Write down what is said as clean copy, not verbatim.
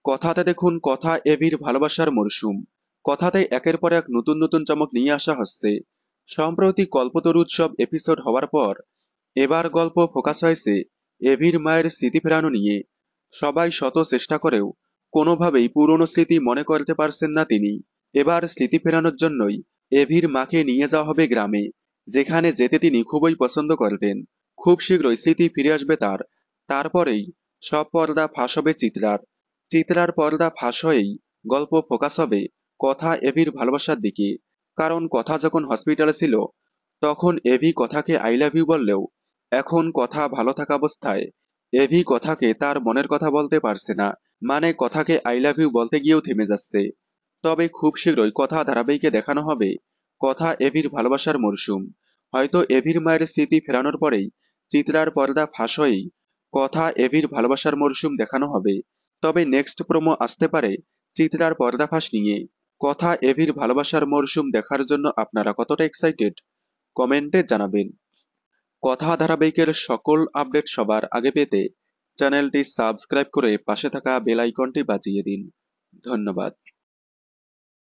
কথাতে দেখুন, কথা এভির ভালোবাসার মরশুম। কথাতে একের পর এক নতুন নতুন চমক নিয়ে আসা হচ্ছে। সম্প্রতি কল্পতরু উৎসব এপিসোড হওয়ার পর এবার গল্প ফোকাস হয়েছে এভির মায়ের স্মৃতি ফেরানো নিয়ে। সবাই শত চেষ্টা করেও কোনোভাবেই পুরনো স্মৃতি মনে করতে পারছেন না তিনি। এবার স্মৃতি ফেরানোর জন্যই এভির মাকে নিয়ে যাওয়া হবে গ্রামে, যেখানে যেতে তিনি খুবই পছন্দ করতেন। খুব শীঘ্রই স্মৃতি ফিরে আসবে তার। তারপরেই সব পর্দা ফাঁস হবে চিত্রার। চিত্রার পর্দা ফাঁস হয়েই গল্প ফোকাস হবে কথা এভির ভালোবাসার দিকে। কারণ কথা যখন হসপিটালে ছিল, তখন এভি কথাকে আই লাভ ইউ বললেও এখন কথা ভালো থাকা অবস্থায় এভি কথাকে তার মনের কথা বলতে পারছে না। মানে কথাকে আই লাভ ইউ বলতে গিয়েও থেমে যাচ্ছে। তবে খুব শীঘ্রই কথা ধারাবাহিকে দেখানো হবে কথা এভির ভালোবাসার মরশুম। হয়তো এভির মায়ের স্মৃতি ফেরানোর পরেই চিত্রার পর্দা ফাঁস হয়েই কথা এভির ভালোবাসার মরশুম দেখানো হবে। তবে নেক্সট প্রোমো আসতে পারে চিত্রার পর্দাফাঁস নিয়ে। কথা এভির ভালোবাসার মরশুম দেখার জন্য আপনারা কতটা এক্সাইটেড কমেন্টে জানাবেন। কথা ধারাবাহিকের সকল আপডেট সবার আগে পেতে চ্যানেলটি সাবস্ক্রাইব করে পাশে থাকা বেল আইকনটি বাজিয়ে দিন। ধন্যবাদ।